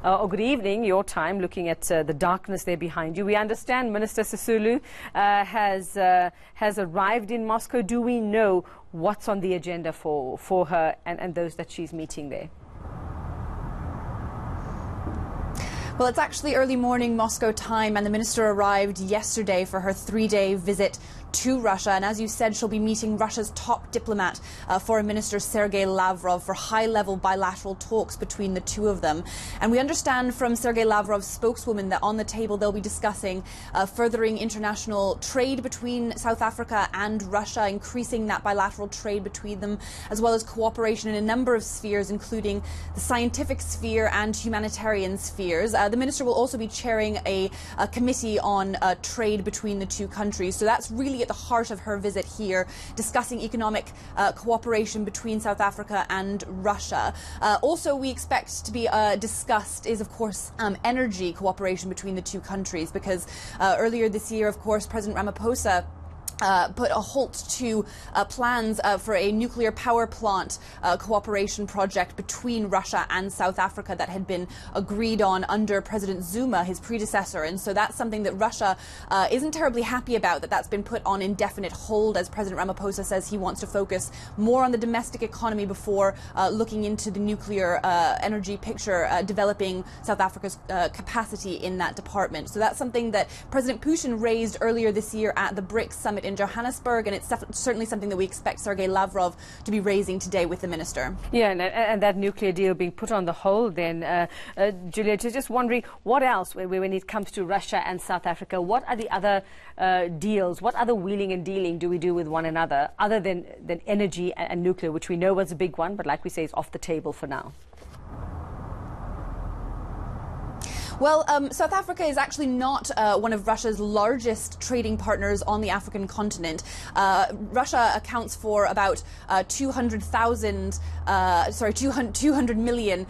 or good evening, your time, looking at the darkness there behind you. We understand Minister Sisulu has arrived in Moscow. Do we know what's on the agenda for her and those that she's meeting there? Well, it's actually early morning Moscow time, and the minister arrived yesterday for her 3-day visit to Russia. And as you said, she'll be meeting Russia's top diplomat, Foreign Minister Sergei Lavrov, for high-level bilateral talks between the two of them. And we understand from Sergei Lavrov's spokeswoman that on the table they'll be discussing furthering international trade between South Africa and Russia, increasing that bilateral trade between them, as well as cooperation in a number of spheres, including the scientific sphere and humanitarian spheres. The minister will also be chairing a committee on trade between the two countries. So that's really at the heart of her visit here, discussing economic cooperation between South Africa and Russia. Also, we expect to be discussed is, of course, energy cooperation between the two countries, because earlier this year, of course, President Ramaphosa put a halt to plans for a nuclear power plant cooperation project between Russia and South Africa that had been agreed on under President Zuma, his predecessor. And so that's something that Russia isn't terribly happy about, that's been put on indefinite hold, as President Ramaphosa says he wants to focus more on the domestic economy before looking into the nuclear energy picture, developing South Africa's capacity in that department. So that's something that President Putin raised earlier this year at the BRICS summit in Johannesburg, and it's certainly something that we expect Sergei Lavrov to be raising today with the minister. Yeah, and that nuclear deal being put on the hold then, Julia, just wondering what else, when it comes to Russia and South Africa, what are the other deals, what other wheeling and dealing do we do with one another, other than energy and nuclear, which we know was a big one, but like we say, is off the table for now? Well, South Africa is actually not one of Russia's largest trading partners on the African continent. Russia accounts for about $200 million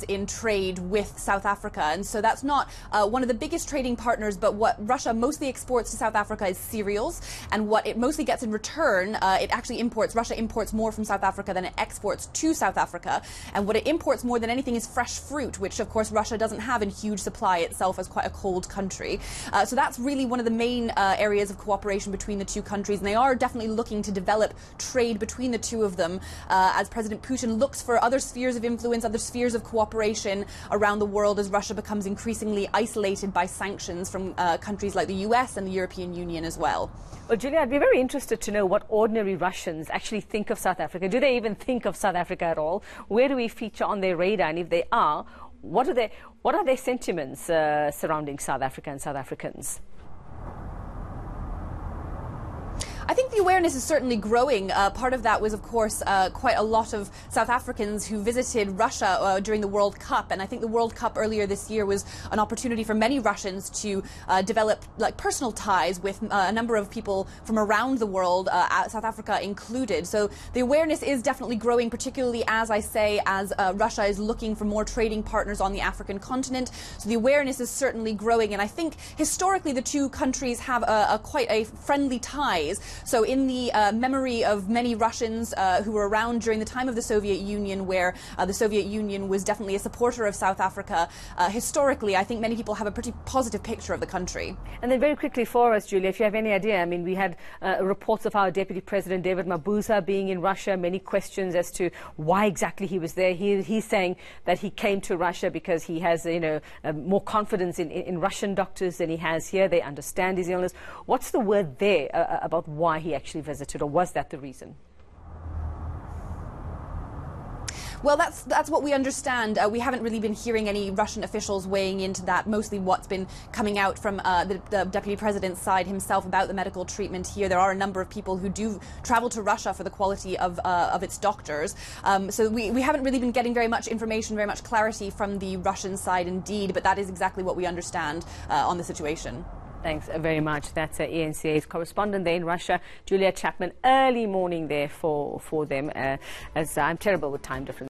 in trade with South Africa, and so that's not one of the biggest trading partners. But what Russia mostly exports to South Africa is cereals, and what it mostly gets in return, it actually imports. Russia imports more from South Africa than it exports to South Africa, and what it imports more than anything is fresh fruit, which of course Russia doesn't have in huge supply itself as quite a cold country. So that's really one of the main areas of cooperation between the two countries, and they are definitely looking to develop trade between the two of them as President Putin looks for other spheres of influence, other spheres of cooperation around the world as Russia becomes increasingly isolated by sanctions from countries like the US and the European Union as well. Well, Julia, I'd be very interested to know what ordinary Russians actually think of South Africa. Do they even think of South Africa at all? Where do we feature on their radar? And if they are, what are their sentiments surrounding South Africa and South Africans? I think the awareness is certainly growing. Part of that was, of course, quite a lot of South Africans who visited Russia during the World Cup. And I think the World Cup earlier this year was an opportunity for many Russians to develop personal ties with a number of people from around the world, South Africa included. So the awareness is definitely growing, particularly, as I say, as Russia is looking for more trading partners on the African continent. So the awareness is certainly growing. And I think historically the two countries have quite a friendly ties. So in the memory of many Russians who were around during the time of the Soviet Union, where the Soviet Union was definitely a supporter of South Africa, historically, I think many people have a pretty positive picture of the country. And then very quickly for us, Julia, if you have any idea, I mean, we had reports of our Deputy President David Makhura being in Russia, many questions as to why exactly he was there. He's saying that he came to Russia because he has, more confidence in Russian doctors than he has here. They understand his illness. What's the word there about why he actually visited, or was that the reason? Well, that's what we understand. We haven't really been hearing any Russian officials weighing into that. Mostly what's been coming out from the Deputy President's side himself about the medical treatment here. There are a number of people who do travel to Russia for the quality of its doctors. So we haven't really been getting very much information, very much clarity from the Russian side indeed, but that is exactly what we understand on the situation. Thanks very much. That's ENCA's correspondent there in Russia, Julia Chapman. Early morning there for them, as I'm terrible with time difference.